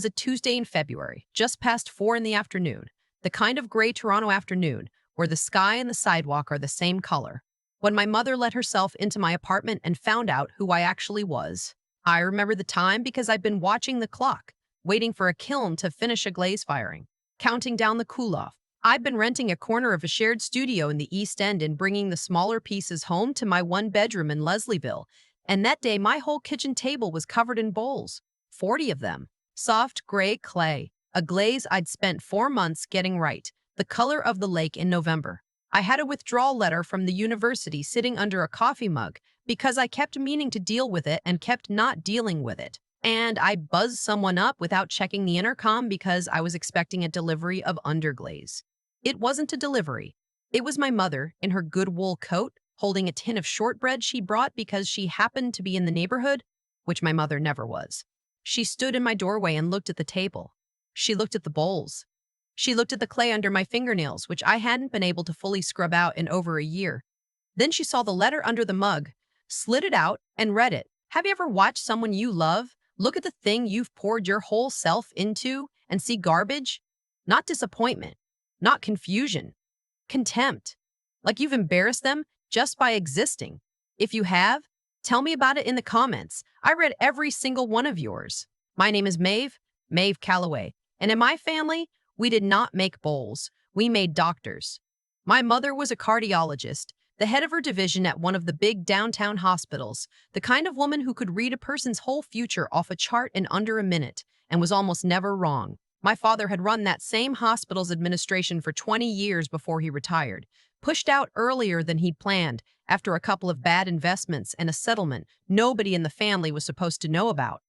was a Tuesday in February, just past 4 in the afternoon, the kind of gray Toronto afternoon where the sky and the sidewalk are the same color. When my mother let herself into my apartment and found out who I actually was. I remember the time because I'd been watching the clock, waiting for a kiln to finish a glaze firing, counting down the cool-off. I'd been renting a corner of a shared studio in the East End and bringing the smaller pieces home to my one-bedroom in Leslieville, and that day my whole kitchen table was covered in bowls, 40 of them. Soft gray clay, a glaze I'd spent 4 months getting right, the color of the lake in November. I had a withdrawal letter from the university sitting under a coffee mug because I kept meaning to deal with it and kept not dealing with it. And I buzzed someone up without checking the intercom because I was expecting a delivery of underglaze. It wasn't a delivery. It was my mother in her good wool coat, holding a tin of shortbread she brought because she happened to be in the neighborhood, which my mother never was. She stood in my doorway and looked at the table. She looked at the bowls. She looked at the clay under my fingernails, which I hadn't been able to fully scrub out in over a year. Then she saw the letter under the mug, slid it out, and read it. Have you ever watched someone you love look at the thing you've poured your whole self into and see garbage? Not disappointment, not confusion, contempt. Like you've embarrassed them just by existing. If you have, tell me about it in the comments. I read every single one of yours. My name is Maeve Calloway, and in my family, we did not make bowls. We made doctors. My mother was a cardiologist, the head of her division at one of the big downtown hospitals, the kind of woman who could read a person's whole future off a chart in under a minute and was almost never wrong. My father had run that same hospital's administration for 20 years before he retired, pushed out earlier than he'd planned after a couple of bad investments and a settlement nobody in the family was supposed to know about.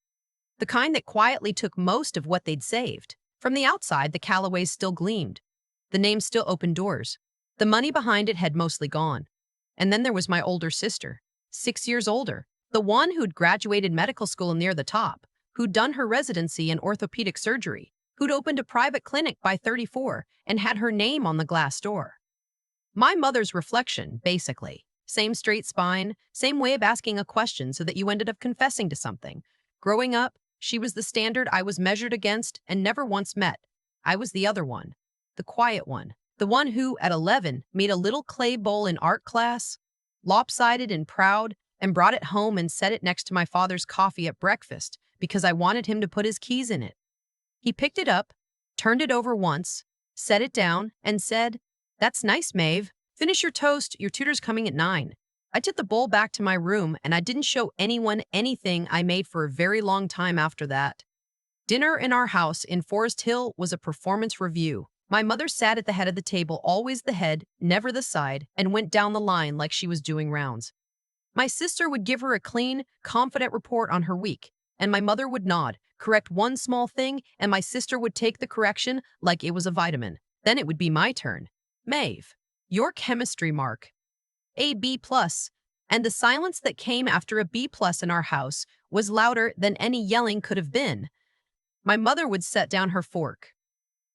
The kind that quietly took most of what they'd saved. From the outside, the Callaways still gleamed. The name still opened doors. The money behind it had mostly gone. And then there was my older sister, 6 years older, the one who'd graduated medical school near the top, who'd done her residency in orthopedic surgery, who'd opened a private clinic by 34 and had her name on the glass door. My mother's reflection, basically. Same straight spine, same way of asking a question so that you ended up confessing to something. Growing up, she was the standard I was measured against and never once met. I was the other one, the quiet one, the one who, at 11, made a little clay bowl in art class, lopsided and proud, and brought it home and set it next to my father's coffee at breakfast because I wanted him to put his keys in it. He picked it up, turned it over once, set it down, and said, "That's nice, Maeve. Finish your toast. Your tutor's coming at 9. I took the bowl back to my room, and I didn't show anyone anything I made for a very long time after that. Dinner in our house in Forest Hill was a performance review. My mother sat at the head of the table, always the head, never the side, and went down the line like she was doing rounds. My sister would give her a clean, confident report on her week, and my mother would nod, correct one small thing, and my sister would take the correction like it was a vitamin. Then it would be my turn. Maeve, your chemistry mark. A B+, and the silence that came after a B+ in our house was louder than any yelling could have been. My mother would set down her fork.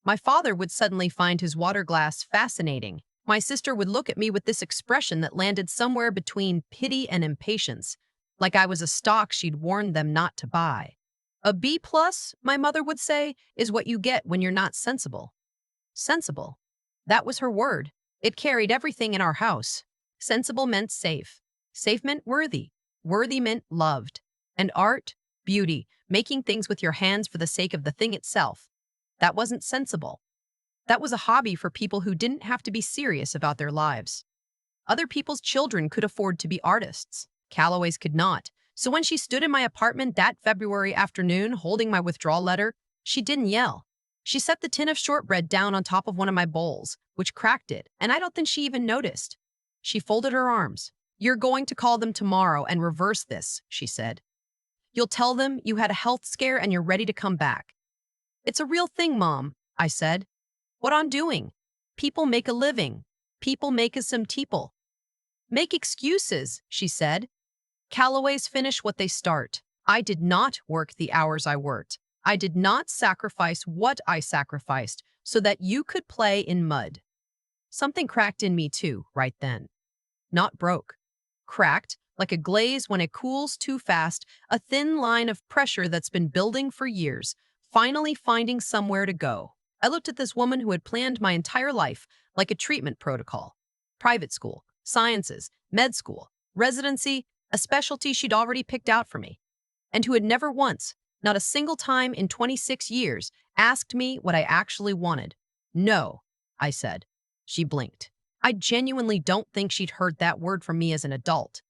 My father would suddenly find his water glass fascinating. My sister would look at me with this expression that landed somewhere between pity and impatience, like I was a stock she'd warned them not to buy. A B+, my mother would say, is what you get when you're not sensible. Sensible. That was her word. It carried everything in our house. Sensible meant safe. Safe meant worthy. Worthy meant loved. And art, beauty, making things with your hands for the sake of the thing itself. That wasn't sensible. That was a hobby for people who didn't have to be serious about their lives. Other people's children could afford to be artists. Calloway's could not. So when she stood in my apartment that February afternoon holding my withdrawal letter, she didn't yell. She set the tin of shortbread down on top of one of my bowls, which cracked it, and I don't think she even noticed. She folded her arms. "You're going to call them tomorrow and reverse this," she said. "You'll tell them you had a health scare and you're ready to come back." "It's a real thing, Mom," I said. "What I'm doing. People make a living. People make us some people." "Make excuses," she said. "Callaways finish what they start. I did not work the hours I worked. I did not sacrifice what I sacrificed so that you could play in mud." Something cracked in me too, right then. Not broke. Cracked, like a glaze when it cools too fast, a thin line of pressure that's been building for years, finally finding somewhere to go. I looked at this woman who had planned my entire life like a treatment protocol. Private school, sciences, med school, residency, a specialty she'd already picked out for me, and who had never once, not a single time in 26 years, asked me what I actually wanted. No, I said. She blinked. I genuinely don't think she'd heard that word from me as an adult.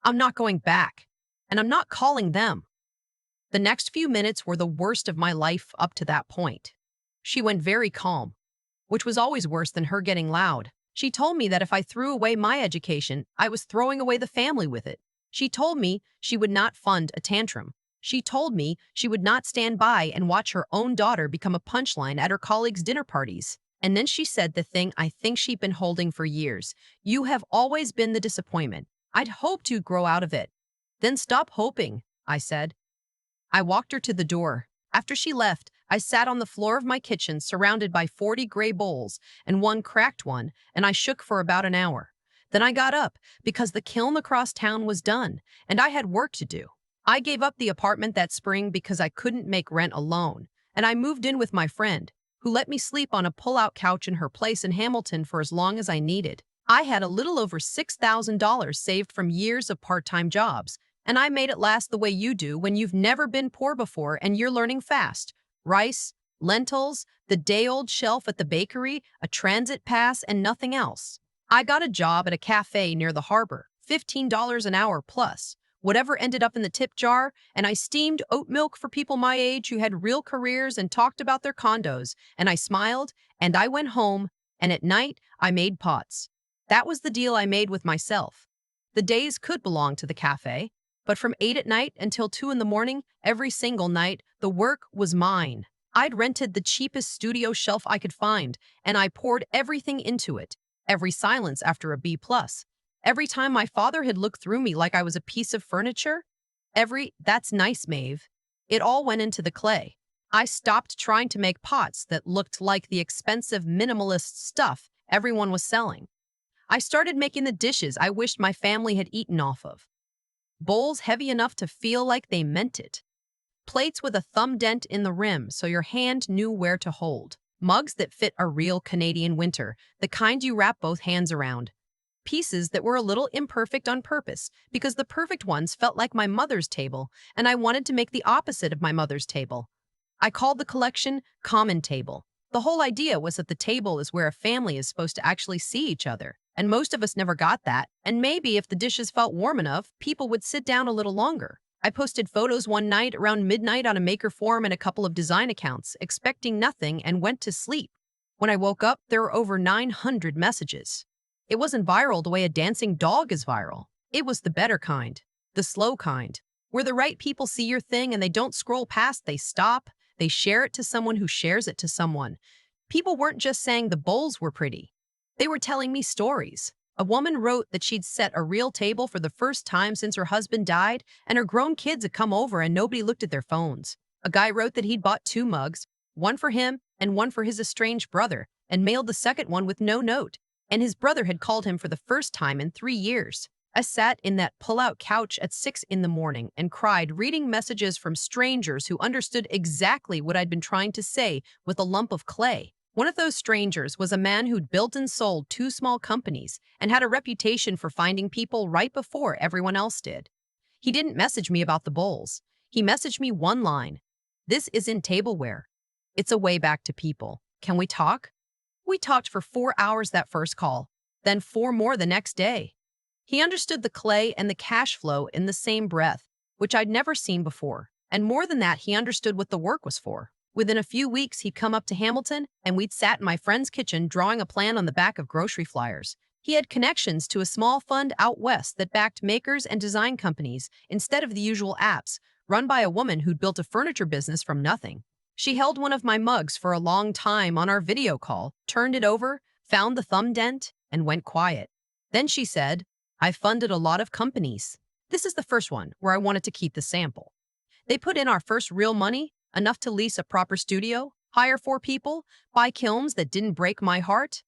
I'm not going back, and I'm not calling them. The next few minutes were the worst of my life up to that point. She went very calm, which was always worse than her getting loud. She told me that if I threw away my education, I was throwing away the family with it. She told me she would not fund a tantrum. She told me she would not stand by and watch her own daughter become a punchline at her colleagues' dinner parties. And then she said the thing I think she'd been holding for years. You have always been the disappointment. I'd hoped you'd grow out of it. Then stop hoping, I said. I walked her to the door. After she left, I sat on the floor of my kitchen surrounded by 40 gray bowls and one cracked one, and I shook for about an hour. Then I got up because the kiln across town was done, and I had work to do. I gave up the apartment that spring because I couldn't make rent alone, and I moved in with my friend, who let me sleep on a pull-out couch in her place in Hamilton for as long as I needed. I had a little over $6,000 saved from years of part-time jobs, and I made it last the way you do when you've never been poor before and you're learning fast. Rice, lentils, the day-old shelf at the bakery, a transit pass, and nothing else. I got a job at a cafe near the harbor, $15 an hour plus, whatever ended up in the tip jar, and I steamed oat milk for people my age who had real careers and talked about their condos, and I smiled, and I went home, and at night, I made pots. That was the deal I made with myself. The days could belong to the cafe, but from 8 at night until 2 in the morning, every single night, the work was mine. I'd rented the cheapest studio shelf I could find, and I poured everything into it. Every silence after a B+. Every time my father had looked through me like I was a piece of furniture. That's nice, Maeve. It all went into the clay. I stopped trying to make pots that looked like the expensive minimalist stuff everyone was selling. I started making the dishes I wished my family had eaten off of. Bowls heavy enough to feel like they meant it. Plates with a thumb dent in the rim so your hand knew where to hold. Mugs that fit a real Canadian winter, the kind you wrap both hands around. Pieces that were a little imperfect on purpose because the perfect ones felt like my mother's table, and I wanted to make the opposite of my mother's table. I called the collection Common Table. The whole idea was that the table is where a family is supposed to actually see each other, and most of us never got that, and maybe if the dishes felt warm enough, people would sit down a little longer. I posted photos one night around midnight on a Maker forum and a couple of design accounts, expecting nothing, and went to sleep. When I woke up, there were over 900 messages. It wasn't viral the way a dancing dog is viral. It was the better kind, the slow kind, where the right people see your thing and they don't scroll past, they stop, they share it to someone who shares it to someone. People weren't just saying the bowls were pretty. They were telling me stories. A woman wrote that she'd set a real table for the first time since her husband died, and her grown kids had come over and nobody looked at their phones. A guy wrote that he'd bought 2 mugs, one for him and one for his estranged brother, and mailed the second one with no note. And his brother had called him for the first time in 3 years. I sat in that pull-out couch at 6 in the morning and cried, reading messages from strangers who understood exactly what I'd been trying to say with a lump of clay. One of those strangers was a man who'd built and sold 2 small companies and had a reputation for finding people right before everyone else did. He didn't message me about the bowls. He messaged me one line. This isn't tableware. It's a way back to people. Can we talk? We talked for 4 hours that first call, then 4 more the next day. He understood the clay and the cash flow in the same breath, which I'd never seen before. And more than that, he understood what the work was for. Within a few weeks, he'd come up to Hamilton, and we'd sat in my friend's kitchen drawing a plan on the back of grocery flyers. He had connections to a small fund out west that backed makers and design companies instead of the usual apps, run by a woman who'd built a furniture business from nothing. She held one of my mugs for a long time on our video call, turned it over, found the thumb dent, and went quiet. Then she said, I funded a lot of companies. This is the first one where I wanted to keep the sample. They put in our first real money, enough to lease a proper studio, hire 4 people, buy kilns that didn't break my heart.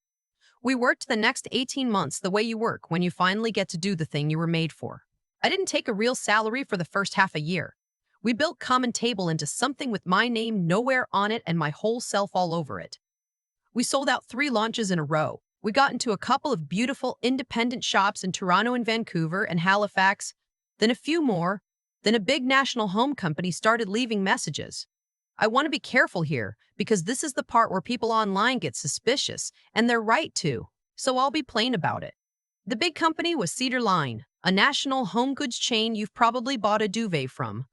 We worked the next 18 months the way you work when you finally get to do the thing you were made for. I didn't take a real salary for the first half a year. We built common table into something with my name nowhere on it and my whole self all over it. We sold out 3 launches in a row. We got into a couple of beautiful independent shops in Toronto and Vancouver and Halifax, then a few more. Then a big national home company started leaving messages. I want to be careful here because this is the part where people online get suspicious, and they're right to. So I'll be plain about it. The big company was Cedar Line, a national home goods chain you've probably bought a duvet from.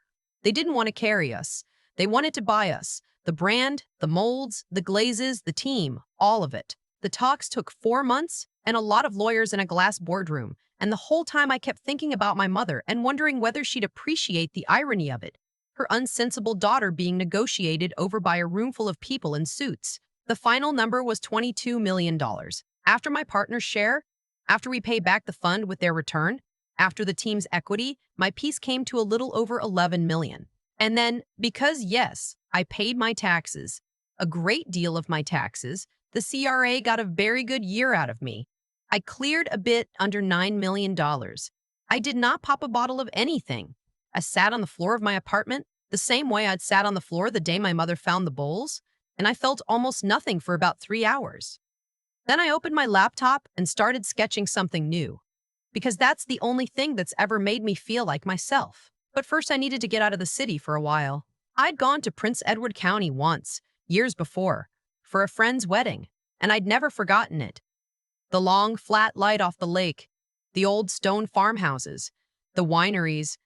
They didn't want to carry us. They wanted to buy us. The brand, the molds, the glazes, the team, all of it. The talks took 4 months and a lot of lawyers in a glass boardroom. And the whole time I kept thinking about my mother and wondering whether she'd appreciate the irony of it. Her unsensible daughter being negotiated over by a room full of people in suits. The final number was $22 million. After my partner's share, after we pay back the fund with their return, after the team's equity, my piece came to a little over 11 million. And then, because yes, I paid my taxes, a great deal of my taxes, the CRA got a very good year out of me. I cleared a bit under $9 million. I did not pop a bottle of anything. I sat on the floor of my apartment, the same way I'd sat on the floor the day my mother found the bowls, and I felt almost nothing for about 3 hours. Then I opened my laptop and started sketching something new, because that's the only thing that's ever made me feel like myself. But first I needed to get out of the city for a while. I'd gone to Prince Edward County once, years before, for a friend's wedding, and I'd never forgotten it. The long, flat light off the lake, the old stone farmhouses, the wineries,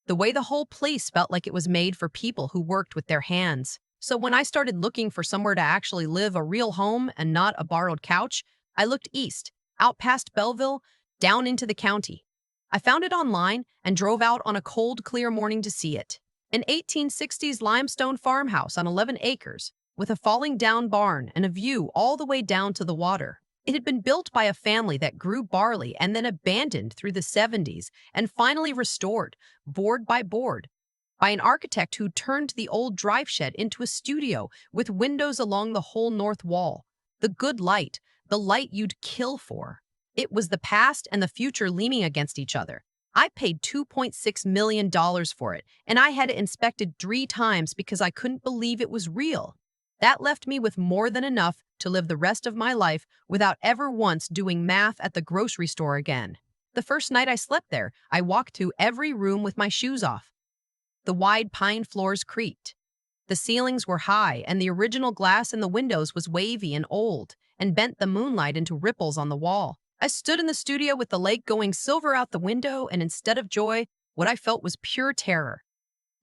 the way the whole place felt like it was made for people who worked with their hands. So when I started looking for somewhere to actually live, a real home and not a borrowed couch, I looked east, out past Belleville, down into the county. I found it online and drove out on a cold, clear morning to see it. An 1860s limestone farmhouse on 11 acres, with a falling down barn and a view all the way down to the water. It had been built by a family that grew barley and then abandoned through the 70s and finally restored, board by board, by an architect who turned the old drive shed into a studio with windows along the whole north wall. The good light, the light you'd kill for. It was the past and the future leaning against each other. I paid $2.6 million for it, and I had it inspected 3 times because I couldn't believe it was real. That left me with more than enough to live the rest of my life without ever once doing math at the grocery store again. The first night I slept there, I walked through every room with my shoes off. The wide pine floors creaked. The ceilings were high, and the original glass in the windows was wavy and old, and bent the moonlight into ripples on the wall. I stood in the studio with the lake going silver out the window, and instead of joy, what I felt was pure terror.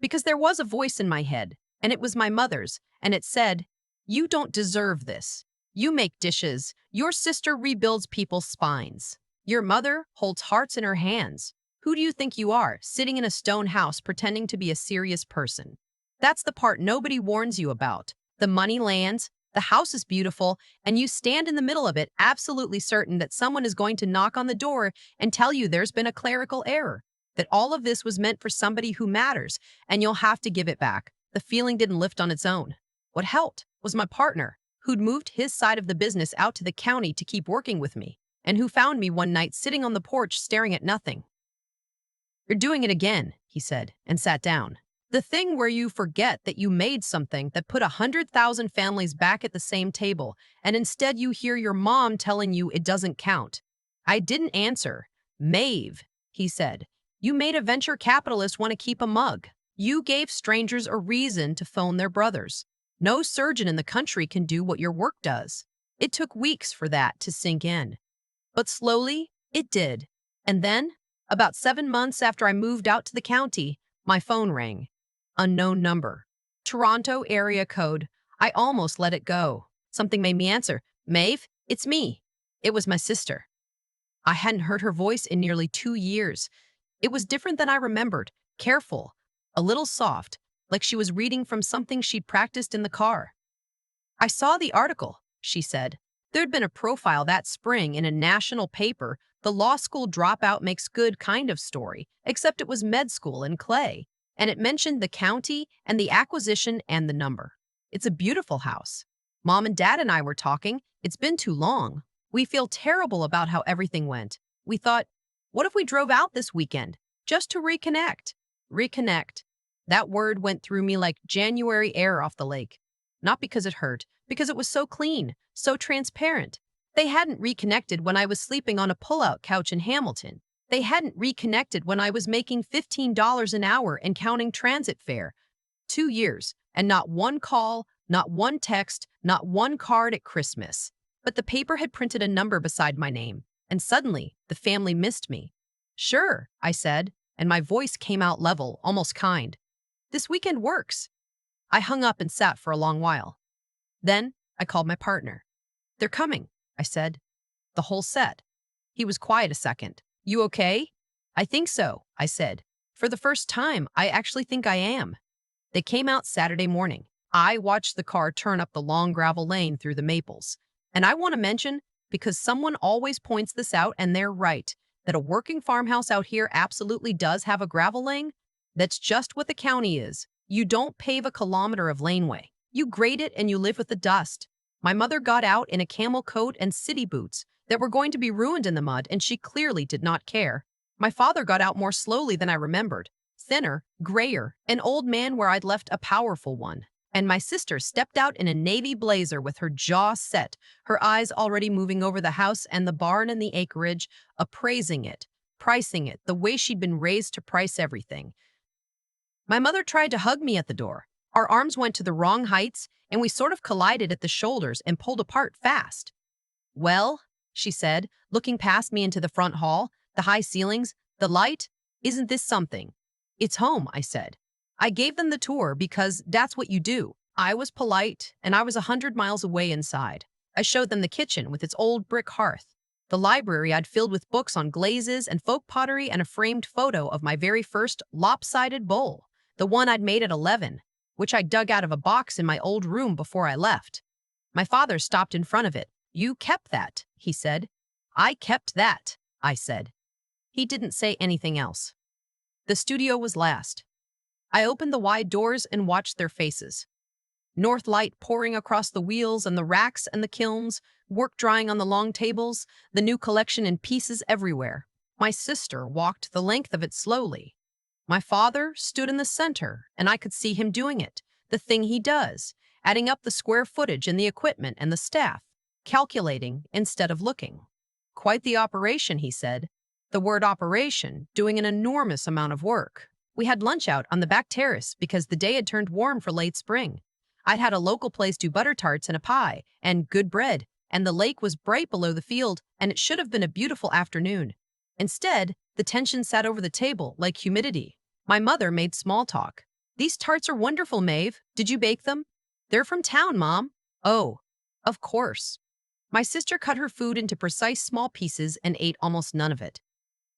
Because there was a voice in my head, and it was my mother's, and it said, "You don't deserve this. You make dishes. Your sister rebuilds people's spines. Your mother holds hearts in her hands. Who do you think you are, sitting in a stone house pretending to be a serious person?" That's the part nobody warns you about. The money lands, the house is beautiful, and you stand in the middle of it, absolutely certain that someone is going to knock on the door and tell you there's been a clerical error, that all of this was meant for somebody who matters, and you'll have to give it back. The feeling didn't lift on its own. What helped was my partner, who'd moved his side of the business out to the county to keep working with me, and who found me one night sitting on the porch staring at nothing. "You're doing it again," he said, and sat down. "The thing where you forget that you made something that put 100,000 families back at the same table, and instead you hear your mom telling you it doesn't count." I didn't answer. "Maeve," he said, "you made a venture capitalist want to keep a mug. You gave strangers a reason to phone their brothers. No surgeon in the country can do what your work does." It took weeks for that to sink in. But slowly, it did. And then, about 7 months after I moved out to the county, my phone rang. Unknown number. Toronto area code. I almost let it go. Something made me answer. "Maeve, it's me." It was my sister. I hadn't heard her voice in nearly 2 years. It was different than I remembered. Careful, a little soft, like she was reading from something she'd practiced in the car. "I saw the article," she said. "There'd been a profile that spring in a national paper, the law school dropout makes good kind of story, except it was med school in Clay, and it mentioned the county and the acquisition and the number. It's a beautiful house. Mom and Dad and I were talking. It's been too long. We feel terrible about how everything went. We thought, what if we drove out this weekend, just to reconnect? Reconnect. That word went through me like January air off the lake. Not because it hurt, because it was so clean, so transparent. They hadn't reconnected when I was sleeping on a pull-out couch in Hamilton. They hadn't reconnected when I was making $15 an hour and counting transit fare. 2 years, and not one call, not one text, not one card at Christmas. But the paper had printed a number beside my name, and suddenly the family missed me. Sure, I said, and my voice came out level, almost kind. This weekend works. I hung up and sat for a long while. Then I called my partner. They're coming, I said. The whole set. He was quiet a second. You okay? I think so, I said. For the first time, I actually think I am. They came out Saturday morning. I watched the car turn up the long gravel lane through the maples. And I want to mention, because someone always points this out and they're right, that a working farmhouse out here absolutely does have a gravel lane. That's just what the county is. You don't pave a kilometer of laneway. You grade it and you live with the dust. My mother got out in a camel coat and city boots that were going to be ruined in the mud, and she clearly did not care. My father got out more slowly than I remembered. Thinner, grayer, an old man where I'd left a powerful one. And my sister stepped out in a navy blazer with her jaw set, her eyes already moving over the house and the barn and the acreage, appraising it, pricing it, the way she'd been raised to price everything. My mother tried to hug me at the door. Our arms went to the wrong heights, and we sort of collided at the shoulders and pulled apart fast. Well, she said, looking past me into the front hall, the high ceilings, the light, isn't this something? It's home, I said. I gave them the tour because that's what you do. I was polite, and I was 100 miles away inside. I showed them the kitchen with its old brick hearth, the library I'd filled with books on glazes and folk pottery, and a framed photo of my very first lopsided bowl, the one I'd made at 11, which I dug out of a box in my old room before I left. My father stopped in front of it. You kept that, he said. I kept that, I said. He didn't say anything else. The studio was last. I opened the wide doors and watched their faces. North light pouring across the wheels and the racks and the kilns, work drying on the long tables, the new collection in pieces everywhere. My sister walked the length of it slowly. My father stood in the center, and I could see him doing it, the thing he does, adding up the square footage and the equipment and the staff, calculating instead of looking. Quite the operation, he said. The word operation, doing an enormous amount of work. We had lunch out on the back terrace because the day had turned warm for late spring. I'd had a local place do butter tarts and a pie, and good bread, and the lake was bright below the field, and it should have been a beautiful afternoon. Instead, the tension sat over the table like humidity. My mother made small talk. These tarts are wonderful, Maeve. Did you bake them? They're from town, Mom. Oh, of course. My sister cut her food into precise small pieces and ate almost none of it.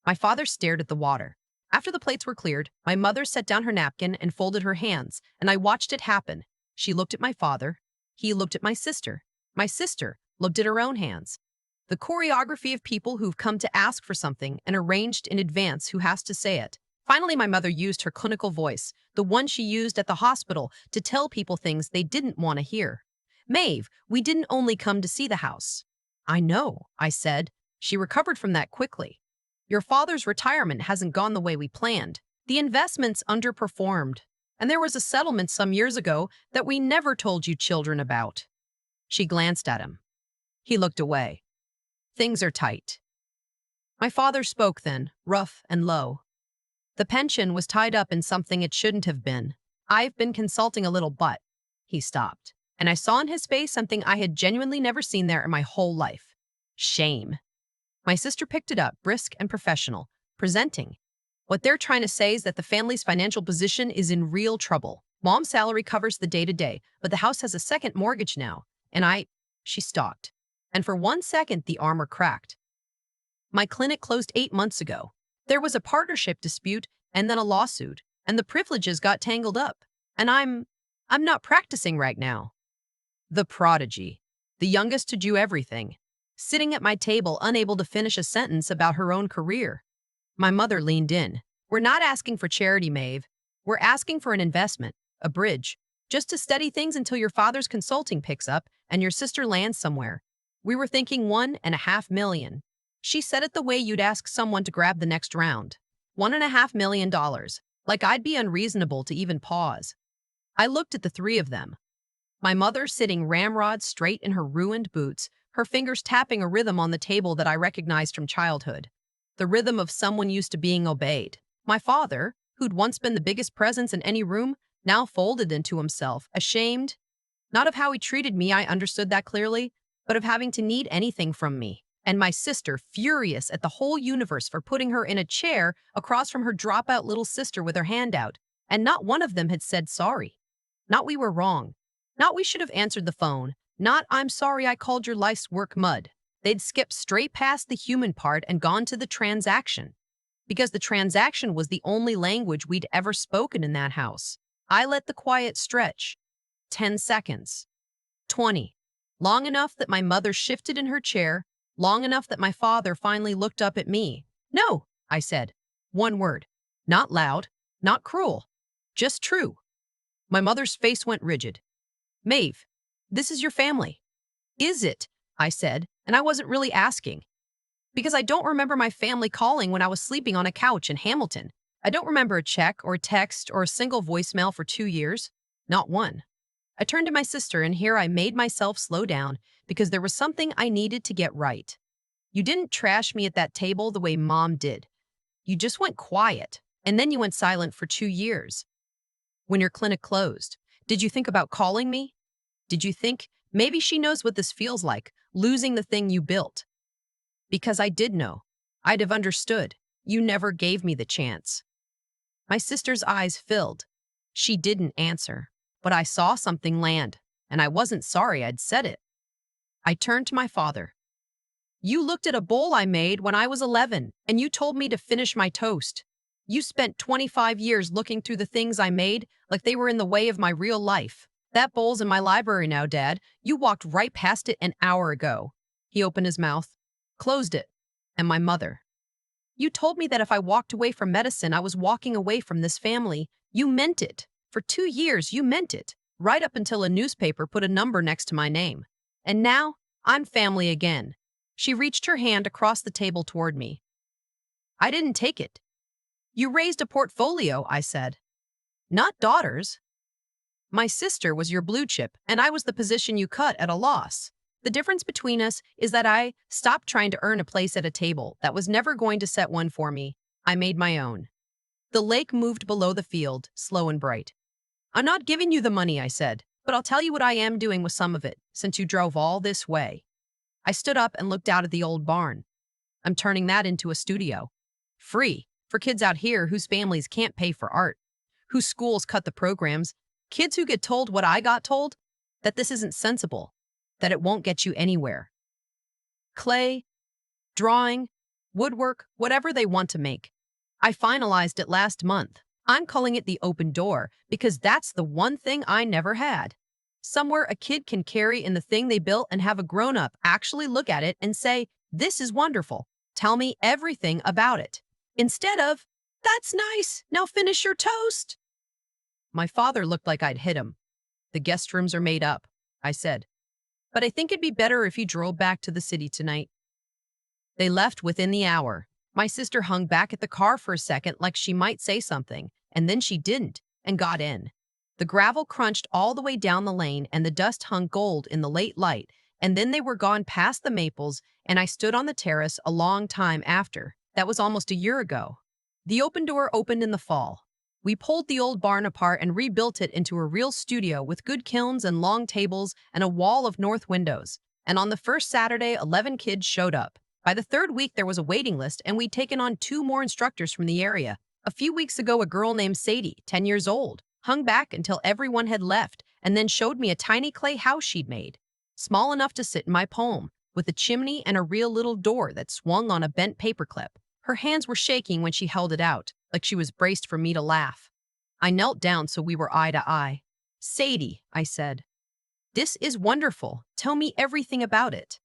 My father stared at the water. After the plates were cleared, my mother set down her napkin and folded her hands, and I watched it happen. She looked at my father. He looked at my sister. My sister looked at her own hands. The choreography of people who've come to ask for something and arranged in advance who has to say it. Finally, my mother used her clinical voice, the one she used at the hospital, to tell people things they didn't want to hear. Maeve, we didn't only come to see the house. I know, I said. She recovered from that quickly. Your father's retirement hasn't gone the way we planned. The investments underperformed, and there was a settlement some years ago that we never told you children about. She glanced at him. He looked away. Things are tight. My father spoke then, rough and low. The pension was tied up in something it shouldn't have been. I've been consulting a little, but... He stopped, and I saw in his face something I had genuinely never seen there in my whole life. Shame. My sister picked it up, brisk and professional, presenting. What they're trying to say is that the family's financial position is in real trouble. Mom's salary covers the day-to-day, but the house has a second mortgage now, and She stopped, and for 1 second the armor cracked. My clinic closed 8 months ago. There was a partnership dispute and then a lawsuit, and the privileges got tangled up, and I'm not practicing right now. The prodigy, the youngest to do everything, sitting at my table unable to finish a sentence about her own career. My mother leaned in. We're not asking for charity, Maeve. We're asking for an investment, a bridge, just to steady things until your father's consulting picks up and your sister lands somewhere. We were thinking $1.5 million. She said it the way you'd ask someone to grab the next round. $1.5 million. like I'd be unreasonable to even pause. I looked at the three of them. My mother sitting ramrod straight in her ruined boots, her fingers tapping a rhythm on the table that I recognized from childhood. The rhythm of someone used to being obeyed. My father, who'd once been the biggest presence in any room, now folded into himself, ashamed. Not of how he treated me, I understood that clearly, but of having to need anything from me. And my sister, furious at the whole universe for putting her in a chair across from her dropout little sister with her hand out. And not one of them had said sorry. Not we were wrong. Not we should have answered the phone. Not I'm sorry I called your life's work mud. They'd skipped straight past the human part and gone to the transaction. Because the transaction was the only language we'd ever spoken in that house. I let the quiet stretch. 10 seconds. 20. Long enough that my mother shifted in her chair, long enough that my father finally looked up at me. No, I said. One word. Not loud, not cruel. Just true. My mother's face went rigid. Maeve, this is your family. Is it? I said, and I wasn't really asking. Because I don't remember my family calling when I was sleeping on a couch in Hamilton. I don't remember a check or a text or a single voicemail for 2 years. Not one. I turned to my sister, and here I made myself slow down because there was something I needed to get right. You didn't trash me at that table the way Mom did. You just went quiet, and then you went silent for 2 years. When your clinic closed, did you think about calling me? Did you think, maybe she knows what this feels like, losing the thing you built? Because I did know. I'd have understood. You never gave me the chance. My sister's eyes filled. She didn't answer, but I saw something land, and I wasn't sorry I'd said it. I turned to my father. You looked at a bowl I made when I was 11, and you told me to finish my toast. You spent 25 years looking through the things I made like they were in the way of my real life. That bowl's in my library now, Dad. You walked right past it an hour ago. He opened his mouth, closed it, and my mother. You told me that if I walked away from medicine, I was walking away from this family. You meant it. For 2 years, you meant it. Right up until a newspaper put a number next to my name. And now, I'm family again. She reached her hand across the table toward me. I didn't take it. You raised a portfolio, I said. Not daughters. My sister was your blue chip, and I was the position you cut at a loss. The difference between us is that I stopped trying to earn a place at a table that was never going to set one for me. I made my own. The lake moved below the field, slow and bright. I'm not giving you the money, I said, but I'll tell you what I am doing with some of it, since you drove all this way. I stood up and looked out at the old barn. I'm turning that into a studio. Free, for kids out here whose families can't pay for art, whose schools cut the programs, kids who get told what I got told, that this isn't sensible, that it won't get you anywhere. Clay, drawing, woodwork, whatever they want to make. I finalized it last month. I'm calling it the open door because that's the one thing I never had. Somewhere a kid can carry in the thing they built and have a grown-up actually look at it and say, this is wonderful. Tell me everything about it. Instead of, that's nice, now finish your toast. My father looked like I'd hit him. The guest rooms are made up, I said. But I think it'd be better if you drove back to the city tonight. They left within the hour. My sister hung back at the car for a second like she might say something, and then she didn't, and got in. The gravel crunched all the way down the lane, and the dust hung gold in the late light, and then they were gone past the maples, and I stood on the terrace a long time after. That was almost a year ago. The open door opened in the fall. We pulled the old barn apart and rebuilt it into a real studio with good kilns and long tables and a wall of north windows. And on the first Saturday, 11 kids showed up. By the third week, there was a waiting list, and we'd taken on 2 more instructors from the area. A few weeks ago, a girl named Sadie, 10 years old, hung back until everyone had left, and then showed me a tiny clay house she'd made, small enough to sit in my palm, with a chimney and a real little door that swung on a bent paperclip. Her hands were shaking when she held it out, like she was braced for me to laugh. I knelt down so we were eye to eye. Sadie, I said, this is wonderful. Tell me everything about it.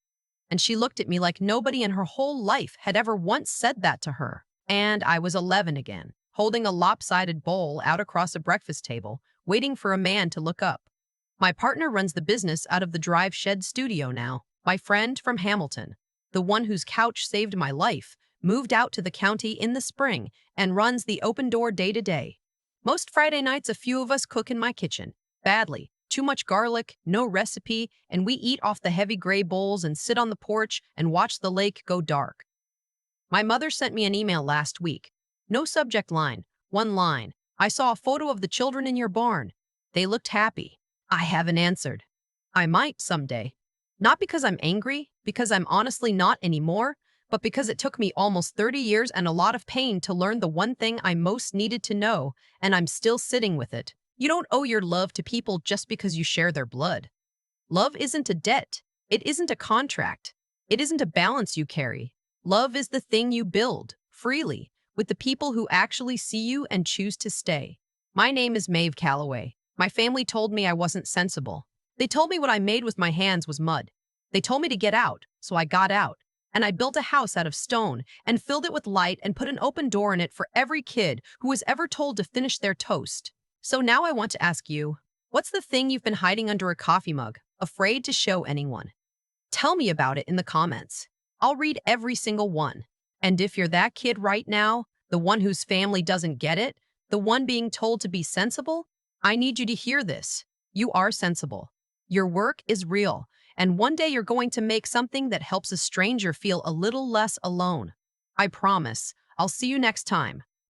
And she looked at me like nobody in her whole life had ever once said that to her. And I was 11 again, holding a lopsided bowl out across a breakfast table, waiting for a man to look up. My partner runs the business out of the Drive Shed studio now. My friend from Hamilton, the one whose couch saved my life, moved out to the county in the spring and runs the open door day to day. Most Friday nights, a few of us cook in my kitchen. Badly. Too much garlic, no recipe, and we eat off the heavy gray bowls and sit on the porch and watch the lake go dark. My mother sent me an email last week. No subject line, one line. I saw a photo of the children in your barn. They looked happy. I haven't answered. I might someday. Not because I'm angry, because I'm honestly not anymore, but because it took me almost 30 years and a lot of pain to learn the one thing I most needed to know, and I'm still sitting with it. You don't owe your love to people just because you share their blood. Love isn't a debt. It isn't a contract. It isn't a balance you carry. Love is the thing you build, freely, with the people who actually see you and choose to stay. My name is Maeve Calloway. My family told me I wasn't sensible. They told me what I made with my hands was mud. They told me to get out, so I got out. And I built a house out of stone and filled it with light and put an open door in it for every kid who was ever told to finish their toast. So now I want to ask you, what's the thing you've been hiding under a coffee mug, afraid to show anyone? Tell me about it in the comments. I'll read every single one. And if you're that kid right now, the one whose family doesn't get it, the one being told to be sensible, I need you to hear this. You are sensible. Your work is real, and one day you're going to make something that helps a stranger feel a little less alone. I promise. I'll see you next time.